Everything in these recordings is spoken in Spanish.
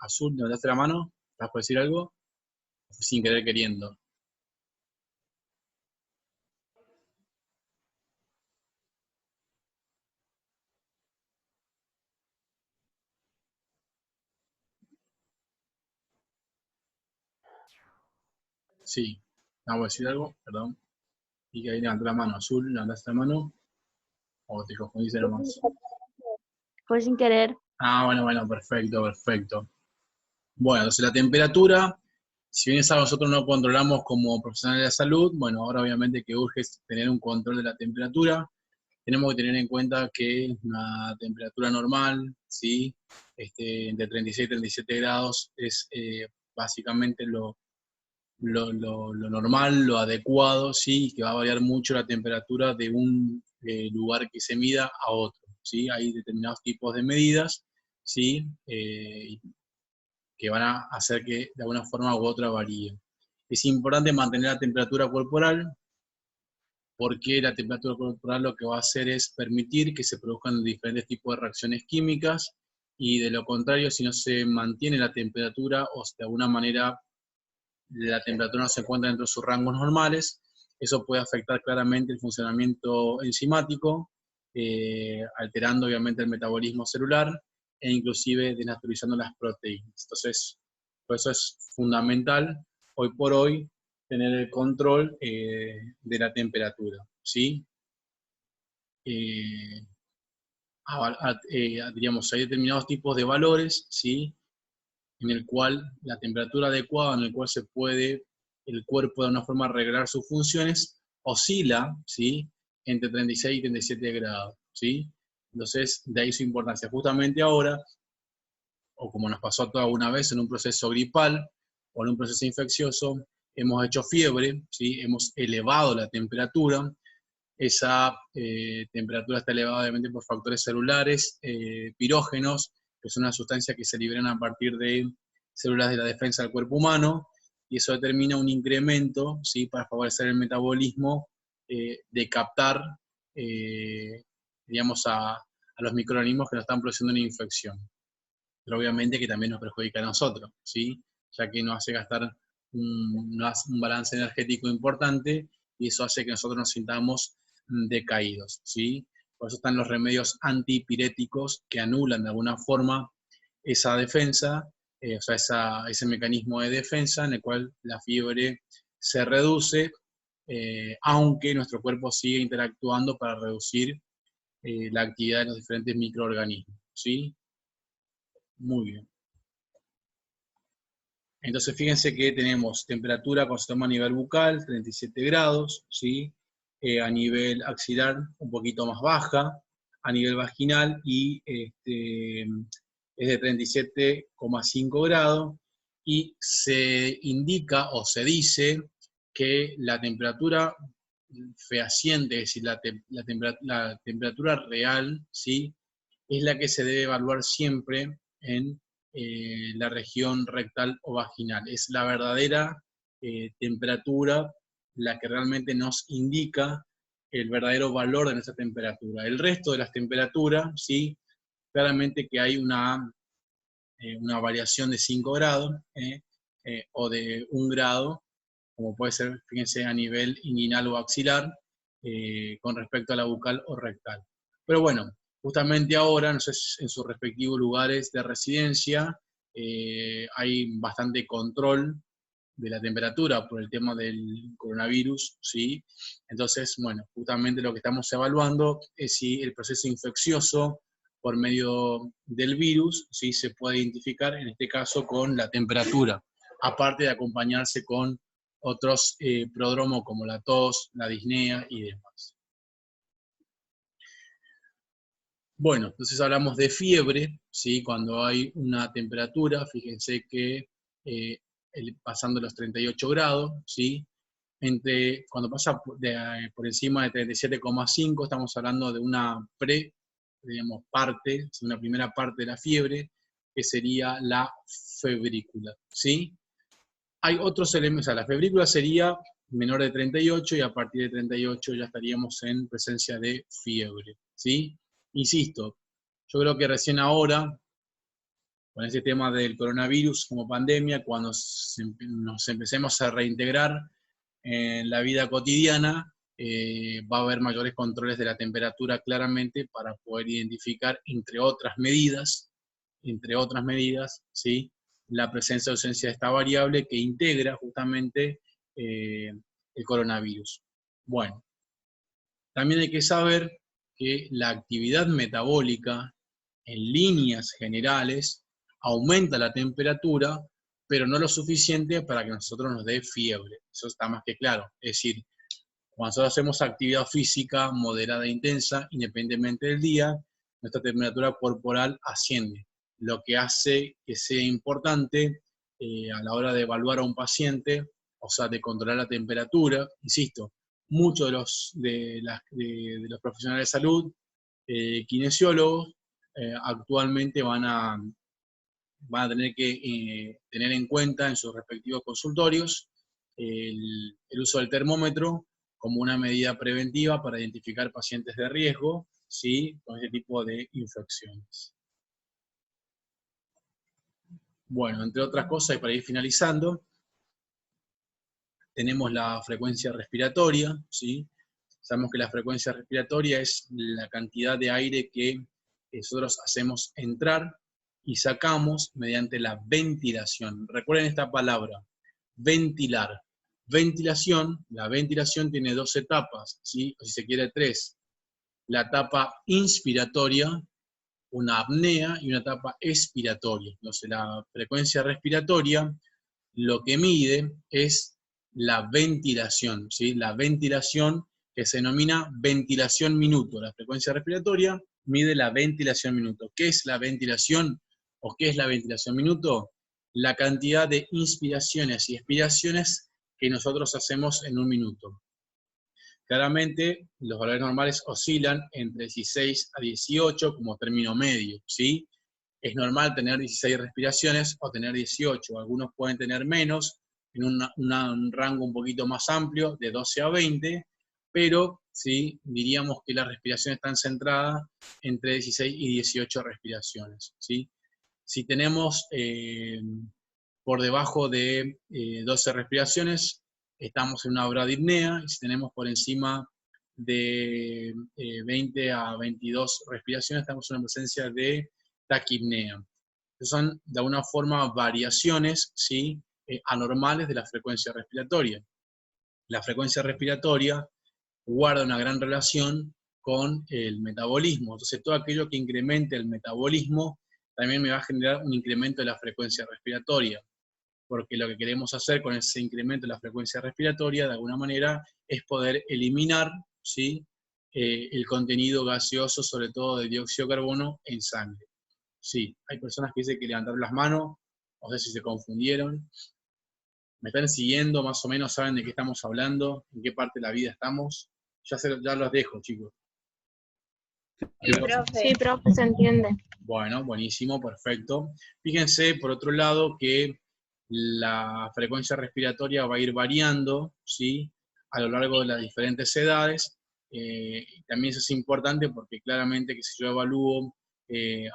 Azul, ¿levantaste la mano? ¿Estás por decir algo? Sin querer queriendo. Sí. ¿Vamos a decir algo? Perdón. Y que ahí levantó la mano. Azul, ¿levantaste la mano? ¿O te confundiste nomás? Fue sin querer. Ah, bueno, perfecto, perfecto. Bueno, entonces la temperatura, si bien es algo que nosotros no controlamos como profesionales de la salud, bueno, ahora obviamente que urge es tener un control de la temperatura. Tenemos que tener en cuenta que una temperatura normal, ¿sí? Entre 36 y 37 grados es básicamente lo normal, lo adecuado, ¿sí? Que va a variar mucho la temperatura de un lugar que se mida a otro, ¿sí? Hay determinados tipos de medidas, ¿sí? Que van a hacer que de alguna forma u otra varíe. Es importante mantener la temperatura corporal, porque la temperatura corporal lo que va a hacer es permitir que se produzcan diferentes tipos de reacciones químicas, y de lo contrario, si no se mantiene la temperatura o de alguna manera la temperatura no se encuentra dentro de sus rangos normales, eso puede afectar claramente el funcionamiento enzimático, alterando obviamente el metabolismo celular e inclusive desnaturalizando las proteínas. Entonces, por eso es fundamental hoy por hoy tener el control de la temperatura, ¿sí? Diríamos, hay determinados tipos de valores, ¿sí? En el cual la temperatura adecuada en el cual se puede el cuerpo de una forma regular sus funciones oscila, ¿sí? Entre 36 y 37 grados, ¿sí? Entonces, de ahí su importancia. Justamente ahora, o como nos pasó a todos alguna vez en un proceso gripal o en un proceso infeccioso, hemos hecho fiebre, ¿sí? Hemos elevado la temperatura. Esa temperatura está elevada obviamente por factores celulares, pirógenos, que son una sustancia que se liberan a partir de células de la defensa del cuerpo humano, y eso determina un incremento, ¿sí? Para favorecer el metabolismo, de captar, digamos, a los microorganismos que nos están produciendo una infección. Pero obviamente que también nos perjudica a nosotros, ¿sí? Ya que nos hace gastar un balance energético importante, y eso hace que nosotros nos sintamos decaídos, ¿sí? Por eso están los remedios antipiréticos que anulan de alguna forma esa defensa, o sea, ese mecanismo de defensa en el cual la fiebre se reduce, aunque nuestro cuerpo sigue interactuando para reducir la actividad de los diferentes microorganismos, ¿sí? Muy bien. Entonces fíjense que tenemos temperatura cuando se toma a nivel bucal, 37 grados, ¿sí? A nivel axilar un poquito más baja, a nivel vaginal es de 37,5 grados, y se indica o se dice que la temperatura fehaciente, es decir, la temperatura real, ¿sí? Es la que se debe evaluar siempre en la región rectal o vaginal. Es la verdadera temperatura la que realmente nos indica el verdadero valor de nuestra temperatura. El resto de las temperaturas, ¿sí? Claramente que hay una variación de 5 grados o de 1 grado, como puede ser, fíjense, a nivel inguinal o axilar, con respecto a la bucal o rectal. Pero bueno, justamente ahora, no sé, en sus respectivos lugares de residencia, hay bastante control de la temperatura por el tema del coronavirus, ¿sí? Entonces, bueno, justamente lo que estamos evaluando es si el proceso infeccioso por medio del virus, ¿sí? Se puede identificar, en este caso, con la temperatura, aparte de acompañarse con otros prodromos como la tos, la disnea y demás. Bueno, entonces hablamos de fiebre, ¿sí? Cuando hay una temperatura, fíjense que pasando los 38 grados, ¿sí? Cuando pasa por encima de 37,5, estamos hablando de una parte, una primera parte de la fiebre, que sería la febrícula, ¿sí? Hay otros elementos, o sea, la febrícula sería menor de 38, y a partir de 38 ya estaríamos en presencia de fiebre, ¿sí? Insisto, yo creo que recién ahora con este tema del coronavirus como pandemia, cuando nos empecemos a reintegrar en la vida cotidiana, va a haber mayores controles de la temperatura claramente para poder identificar, entre otras medidas, ¿sí?, la presencia o ausencia de esta variable que integra justamente el coronavirus. Bueno, también hay que saber que la actividad metabólica, en líneas generales, aumenta la temperatura, pero no lo suficiente para que nosotros nos dé fiebre. Eso está más que claro. Es decir, cuando nosotros hacemos actividad física moderada e intensa, independientemente del día, nuestra temperatura corporal asciende, lo que hace que sea importante a la hora de evaluar a un paciente, o sea, de controlar la temperatura. Insisto, muchos de los profesionales de salud, kinesiólogos, actualmente van a tener que tener en cuenta en sus respectivos consultorios el uso del termómetro como una medida preventiva para identificar pacientes de riesgo, ¿sí?, con este tipo de infecciones. Bueno, entre otras cosas, y para ir finalizando, tenemos la frecuencia respiratoria, ¿sí? Sabemos que la frecuencia respiratoria es la cantidad de aire que nosotros hacemos entrar y sacamos mediante la ventilación. Recuerden esta palabra, ventilar. Ventilación, la ventilación tiene dos etapas, ¿sí?, o si se quiere tres. La etapa inspiratoria, una apnea, y una etapa expiratoria. Entonces la frecuencia respiratoria lo que mide es la ventilación, ¿sí?, la ventilación que se denomina ventilación minuto. La frecuencia respiratoria mide la ventilación minuto. ¿Qué es la ventilación o qué es la ventilación minuto? La cantidad de inspiraciones y expiraciones que nosotros hacemos en un minuto. Claramente, los valores normales oscilan entre 16 a 18 como término medio, ¿sí? Es normal tener 16 respiraciones o tener 18. Algunos pueden tener menos, en un rango un poquito más amplio, de 12 a 20, pero ¿sí?, diríamos que la respiración está centrada entre 16 y 18 respiraciones, ¿sí? Si tenemos por debajo de 12 respiraciones, estamos en una bradipnea, y si tenemos por encima de 20 a 22 respiraciones, estamos en una presencia de taquipnea. Son, de alguna forma, variaciones, ¿sí?, anormales de la frecuencia respiratoria. La frecuencia respiratoria guarda una gran relación con el metabolismo. Entonces, todo aquello que incremente el metabolismo también me va a generar un incremento de la frecuencia respiratoria, porque lo que queremos hacer con ese incremento de la frecuencia respiratoria, de alguna manera, es poder eliminar, ¿sí?, el contenido gaseoso, sobre todo de dióxido de carbono, en sangre. Sí, hay personas que dicen que levantaron las manos, no sé si se confundieron. ¿Me están siguiendo? Más o menos saben de qué estamos hablando, en qué parte de la vida estamos. Ya los dejo, chicos. Sí, profe, se entiende. Bueno, buenísimo, perfecto. Fíjense, por otro lado, que la frecuencia respiratoria va a ir variando, ¿sí?, a lo largo de las diferentes edades. También eso es importante porque claramente que si yo evalúo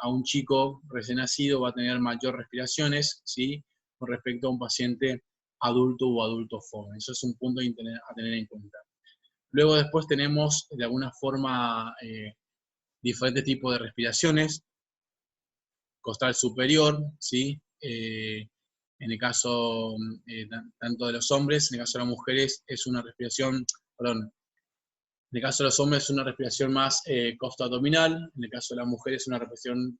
a un chico recién nacido va a tener mayor respiraciones, ¿sí?, con respecto a un paciente adulto o adulto joven. Eso es un punto a tener en cuenta. Luego después tenemos, de alguna forma, diferentes tipos de respiraciones. Costal superior, ¿sí? En el caso tanto de los hombres, en el caso de las mujeres es una respiración, perdón, en el caso de los hombres es una respiración más costo-abdominal, en el caso de las mujeres es una respiración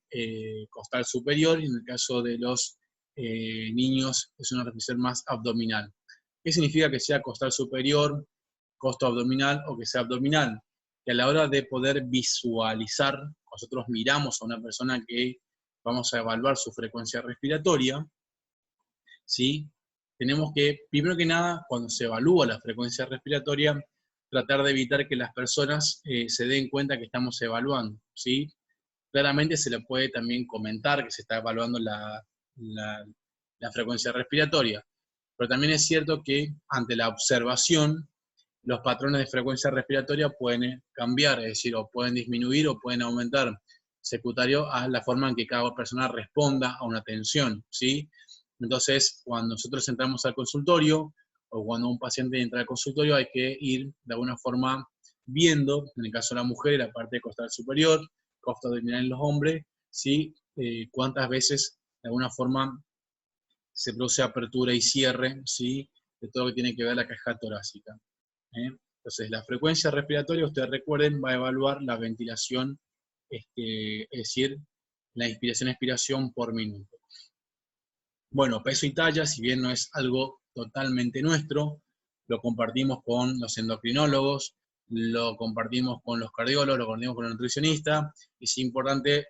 costal superior, y en el caso de los niños es una respiración más abdominal. ¿Qué significa que sea costal superior, costo-abdominal o que sea abdominal? Que a la hora de poder visualizar, nosotros miramos a una persona que vamos a evaluar su frecuencia respiratoria, ¿sí? Tenemos que, primero que nada, cuando se evalúa la frecuencia respiratoria, tratar de evitar que las personas se den cuenta que estamos evaluando, ¿sí? Claramente se le puede también comentar que se está evaluando la frecuencia respiratoria, pero también es cierto que ante la observación, los patrones de frecuencia respiratoria pueden cambiar, es decir, o pueden disminuir o pueden aumentar. secundario a la forma en que cada persona responda a una atención, ¿sí? Entonces, cuando nosotros entramos al consultorio, o cuando un paciente entra al consultorio, hay que ir de alguna forma viendo, en el caso de la mujer, la parte costal superior, costal abdominal en los hombres, ¿sí? Cuántas veces, de alguna forma, se produce apertura y cierre, ¿sí? De todo lo que tiene que ver la caja torácica. Entonces, la frecuencia respiratoria, ustedes recuerden, va a evaluar la ventilación, es decir, la inspiración-expiración por minuto. Bueno, peso y talla, si bien no es algo totalmente nuestro, lo compartimos con los endocrinólogos, lo compartimos con los cardiólogos, lo compartimos con los nutricionistas, y es importante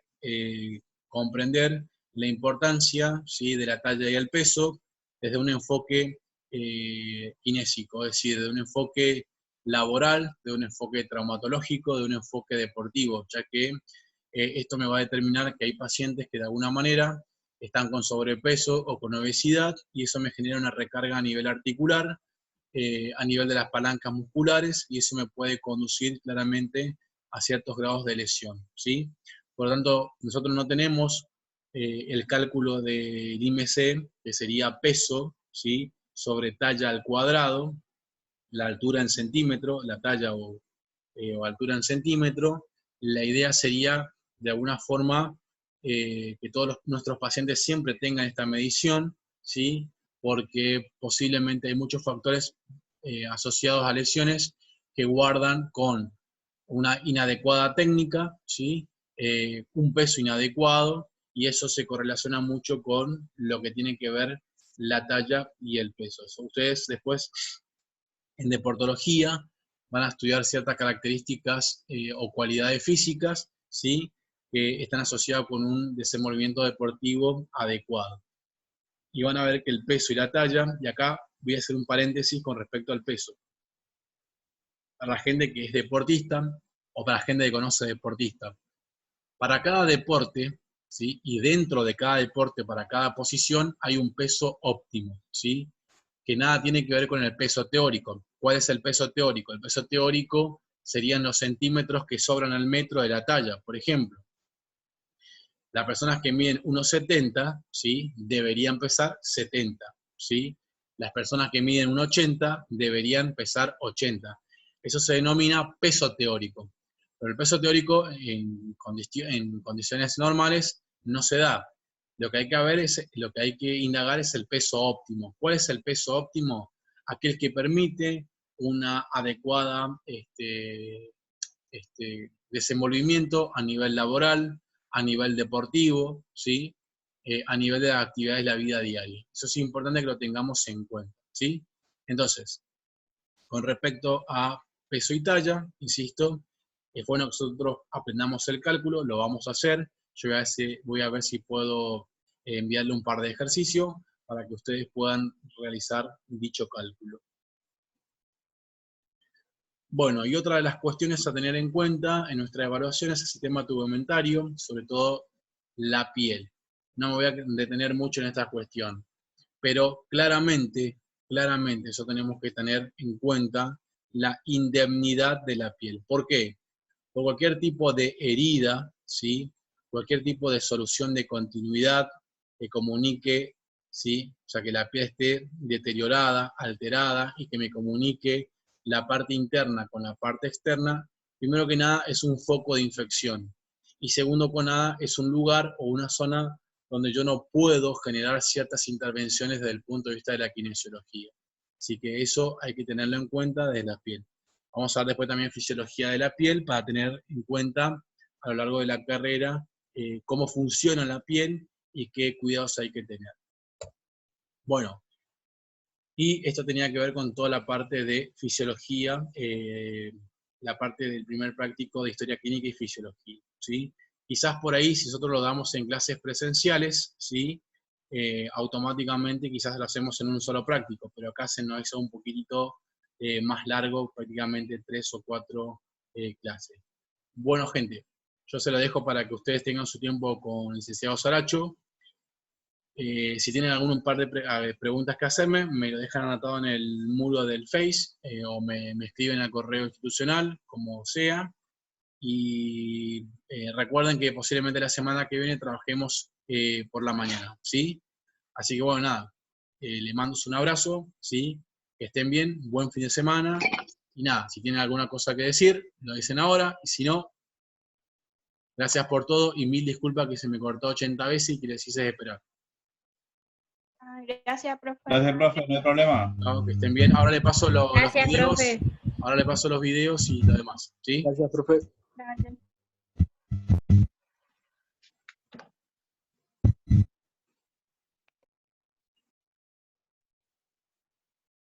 comprender la importancia, ¿sí?, de la talla y el peso desde un enfoque kinésico, es decir, de un enfoque laboral, de un enfoque traumatológico, de un enfoque deportivo, ya que esto me va a determinar que hay pacientes que de alguna manera están con sobrepeso o con obesidad, y eso me genera una recarga a nivel articular, a nivel de las palancas musculares, y eso me puede conducir claramente a ciertos grados de lesión, ¿sí? Por lo tanto, nosotros no tenemos el cálculo del IMC, que sería peso, ¿sí?, sobre talla al cuadrado, la altura en centímetro, la talla o altura en centímetro. La idea sería, de alguna forma, que todos nuestros pacientes siempre tengan esta medición, ¿sí?, porque posiblemente hay muchos factores asociados a lesiones que guardan con una inadecuada técnica, ¿sí?, un peso inadecuado, y eso se correlaciona mucho con lo que tiene que ver la talla y el peso. Eso ustedes después en deportología van a estudiar ciertas características o cualidades físicas, ¿sí?, que están asociadas con un desenvolvimiento deportivo adecuado. Y van a ver que el peso y la talla, y acá voy a hacer un paréntesis con respecto al peso. Para la gente que es deportista, o para la gente que conoce deportista, para cada deporte, ¿sí?, y dentro de cada deporte, para cada posición, hay un peso óptimo, ¿sí?, que nada tiene que ver con el peso teórico. ¿Cuál es el peso teórico? El peso teórico serían los centímetros que sobran al metro de la talla. Por ejemplo, las personas que miden 1,70, ¿sí?, deberían pesar 70, ¿sí? Las personas que miden 1,80 deberían pesar 80. Eso se denomina peso teórico. Pero el peso teórico en condiciones normales no se da. Lo que hay que ver lo que hay que indagar es el peso óptimo. ¿Cuál es el peso óptimo? Aquel que permite una adecuada desenvolvimiento a nivel laboral, a nivel deportivo, ¿sí?, a nivel de las actividades de la vida diaria. Eso es importante que lo tengamos en cuenta, ¿sí? Entonces, con respecto a peso y talla, insisto, es bueno que nosotros aprendamos el cálculo, lo vamos a hacer. Yo voy a ver si puedo enviarle un par de ejercicios para que ustedes puedan realizar dicho cálculo. Bueno, y otra de las cuestiones a tener en cuenta en nuestra evaluación es el sistema tegumentario, sobre todo la piel. No me voy a detener mucho en esta cuestión, pero claramente eso tenemos que tener en cuenta la indemnidad de la piel. ¿Por qué? Por cualquier tipo de herida, ¿sí?, cualquier tipo de solución de continuidad que comunique, ¿sí?, o sea, que la piel esté deteriorada, alterada, y que me comunique la parte interna con la parte externa, primero que nada es un foco de infección. Y segundo que nada es un lugar o una zona donde yo no puedo generar ciertas intervenciones desde el punto de vista de la kinesiología. Así que eso hay que tenerlo en cuenta desde la piel. Vamos a ver después también fisiología de la piel para tener en cuenta a lo largo de la carrera cómo funciona la piel y qué cuidados hay que tener. Bueno, y esto tenía que ver con toda la parte de fisiología, la parte del primer práctico de historia clínica y fisiología, ¿sí? Quizás por ahí, si nosotros lo damos en clases presenciales, ¿sí?, automáticamente quizás lo hacemos en un solo práctico, pero acá se nos hizo un poquitito más largo, prácticamente 3 o 4 clases. Bueno, gente, yo se lo dejo para que ustedes tengan su tiempo con el licenciado Saracho. Si tienen algún par de preguntas que hacerme, me lo dejan anotado en el muro del Face o me escriben al correo institucional, como sea. y recuerden que posiblemente la semana que viene trabajemos por la mañana, ¿sí? Así que bueno, nada, les mando un abrazo, ¿sí? Que estén bien, buen fin de semana, y nada, si tienen alguna cosa que decir, lo dicen ahora, y si no, gracias por todo, y mil disculpas que se me cortó 80 veces y que les hice esperar. Gracias, profe. Gracias, profe, no hay problema. ¿No? Que estén bien, ahora le paso los Gracias, videos, profe. ahora le paso los videos y lo demás, ¿sí? Gracias, profe. Gracias.